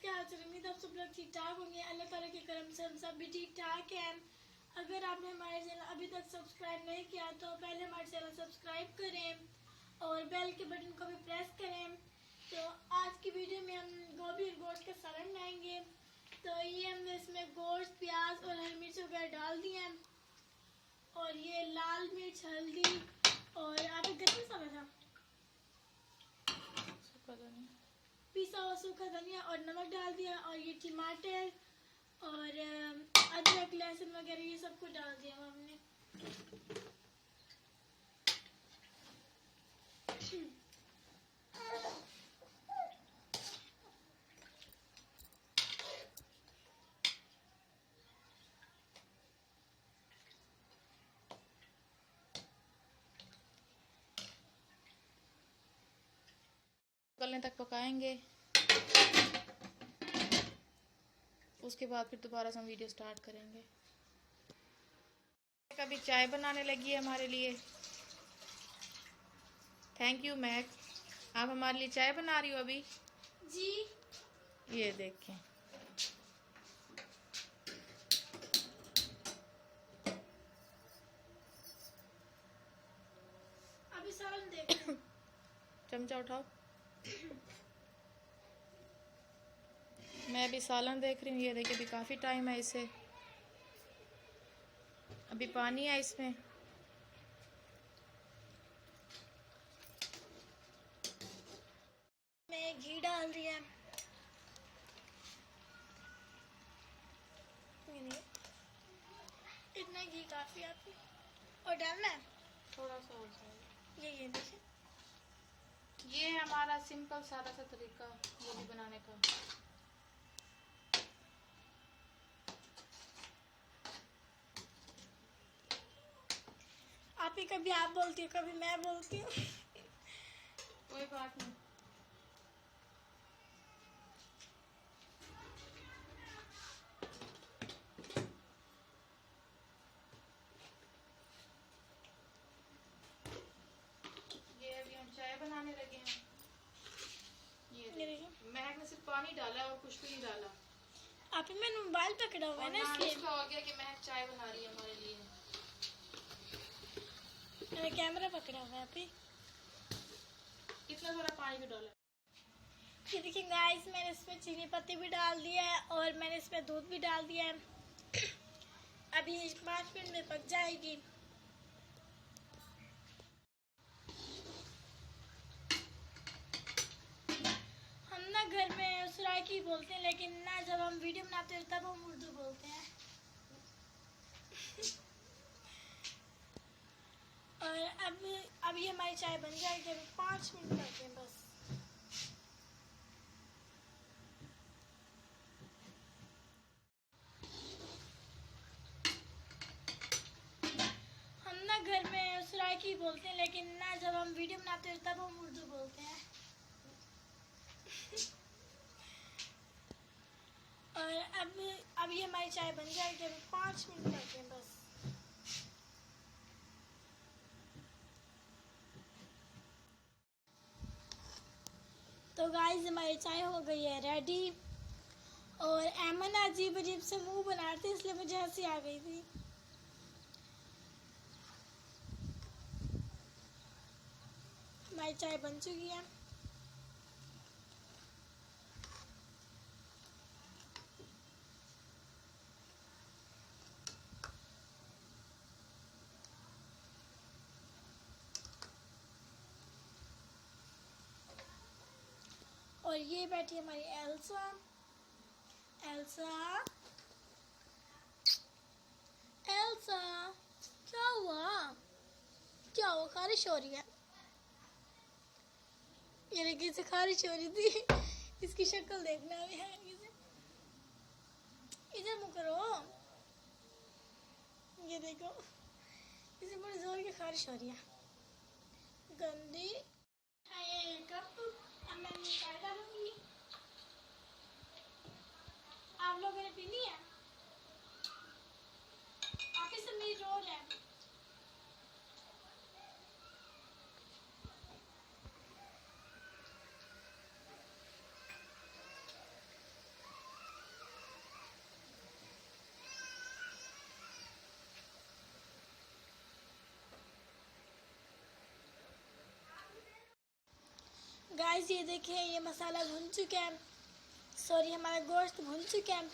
क्या हाल चाल, उम्मीद आप सब लोग ठीक ठाक होंगे। अल्लाह ताला के करम से हम सब भी ठीक ठाक हैं। अगर आपने हमारे चैनल अभी तक सब्सक्राइब नहीं किया तो पहले हमारे चैनल सब्सक्राइब करें और बेल के बटन को भी प्रेस करें। तो आज की वीडियो में हम गोभी और गोश्त का सालन बनाएंगे। तो ये हमने इसमें गोश्त, प्याज और हरी मिर्च वगैरह डाल दिए हैं और ये लाल मिर्च, हल्दी और आधा गरम मसाला था, पिसा हुआ सूखा धनिया और नमक डाल दिया और ये टमाटर और अदरक, लहसुन वगैरह ये सब कुछ डाल दिया हमने। उबलने तक पकाएंगे, उसके बाद फिर दोबारा से हम वीडियो स्टार्ट करेंगे। कभी चाय बनाने लगी है हमारे लिए। थैंक यू मैक, आप हमारे लिए चाय बना रही हो अभी जी। ये देखें, अभी सालन देखो। चमचा उठाओ। मैं अभी सालन देख रही हूँ। ये देखिए, अभी काफ़ी टाइम है इसे, अभी पानी है इसमें। मैं घी डाल दिया, इतना घी काफी है आपको और डालना है थोड़ा सा और चाहिए। ये देखिए, ये है हमारा सिंपल सादा सा तरीका गोभी बनाने का। आप ही कभी आप बोलती हो कभी मैं बोलती हूँ। कोई बात नहीं। ये अभी हम चाय बनाने लगे हैं। ये देखिए, महक ने सिर्फ पानी डाला और कुछ भी नहीं डाला। आप ही मैंने मोबाइल पकड़ा हुआ है ना, इसलिए इसका हो गया कि महक चाय बना रही है हमारे लिए। मैंने कैमरा पकड़ा हुआ है। आप ही कितना सारा पानी भी डाला। ये देखिए गाइस, मैंने इसमें चीनी पत्ती भी डाल दिया है और मैंने इसमें दूध भी डाल दिया है। अभी 5 मिनट में पक जाएगी। हम ना घर में सराइकी बोलते हैं, लेकिन ना जब हम वीडियो बनाते हैं तब हम उर्दू बोलते हैं। और अब ये हमारी चाय बन जाएगी। अभी 5 मिनट लगते हैं बस। हम ना घर में सराइकी बोलते हैं, लेकिन ना जब हम वीडियो बनाते हैं तब हम उर्दू बोलते हैं। और अब ये हमारी चाय बन जाएगी। अभी 5 मिनट लगते हैं बस। तो गाइस, हमारी चाय हो गई है रेडी और एमन अजीब अजीब से मुंह बना रहे थे, इसलिए मुझे हंसी आ गई थी। हमारी चाय बन चुकी है। और ये बैठी हमारी एल्सा। एल्सा, एल्सा, क्या हुआ? क्या हुआ? खारिश हो रही है। ये देखिए, इसे खारिश हो रही थी। इसकी शक्ल देखना है। इधर मुँह करो। ये देखो, इसे बड़ी जोर की खारिश हो रही है। गंदी। ये कप अब मैं निकाल डालूंगी। आप लोगों ने पीनी है? आप इसे मेरी रोल है। गाइस ये देखें, ये मसाला भुन चुका है, सॉरी हमारा गोश्त भुन चुका है।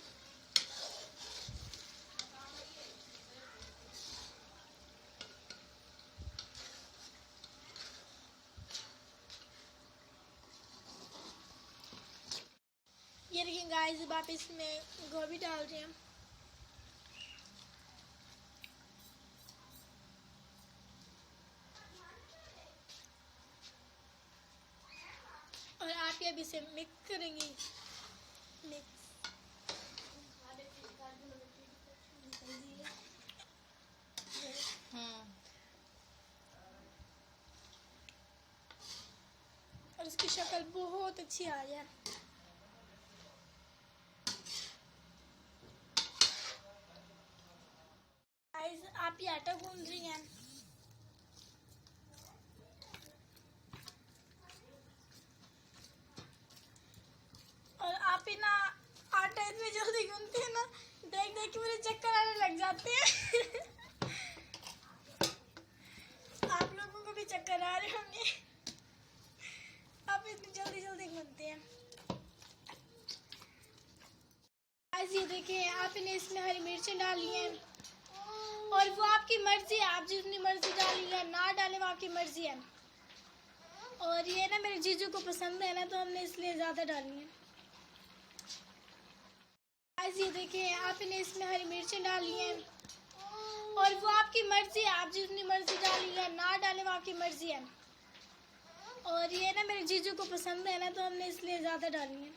ये देखिए गाइस, अब आप इसमें गोभी डाल रहे हैं। और आप ये अभी इसे मिक्स करेंगी। मिक्स और इसकी शक्ल बहुत अच्छी आ रही है। गाइस आप ये आटा गूंद रही हैं। और आप ही ना आटा इतनी जल्दी गूंदते हैं ना, देख देख के मुझे चक्कर आने लग जाते हैं। आप लोगों को भी चक्कर आ रहे होंगे, आप इतनी जल्दी जल्दी गूंदते हैं। गाइस ये देखें, आपने इसमें हरी मिर्चें डाली हैं और वो आपकी मर्जी है, आप जितनी मर्जी डालिए, ना डालें वो आपकी मर्जी है। और ये ना मेरे जीजू को पसंद है ना, तो हमने इसलिए ज़्यादा डाली है। गाइस ये देखें, आपने इसमें हरी मिर्चें डाली हैं और वो आपकी मर्जी है, आप जितनी मर्जी डालिए, ना डालें वो आपकी मर्जी है। और ये ना मेरे जीजू को पसंद है ना, तो हमने इसलिए ज़्यादा डाली है।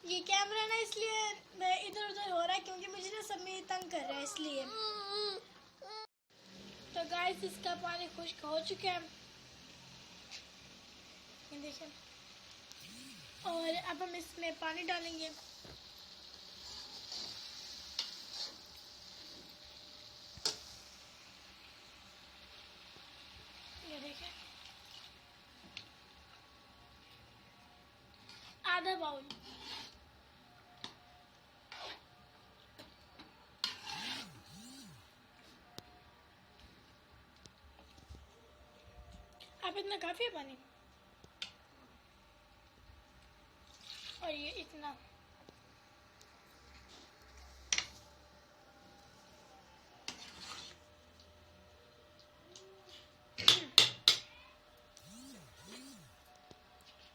ये कैमरा ना इसलिए इधर उधर हो रहा है क्योंकि मुझे ना सब में तंग कर रहा है इसलिए। तो गाइस इसका पानी खुश्क हो चुका है, ये देखिए। और अब हम इसमें पानी डालेंगे। ये देखिए, आधा बाउल। अब इतना काफी है पानी, और ये इतना।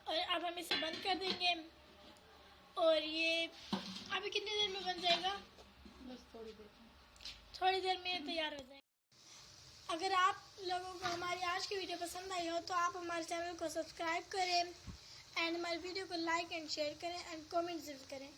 और अब हम इसे बंद कर देंगे और ये अभी कितनी देर में बन जाएगा? बस थोड़ी देर में तैयार हो जाएगा। अगर आप लोगों को हमारी आज की वीडियो पसंद आई हो तो आप हमारे चैनल को सब्सक्राइब करें एंड हमारी वीडियो को लाइक एंड शेयर करें एंड कमेंट जरूर करें।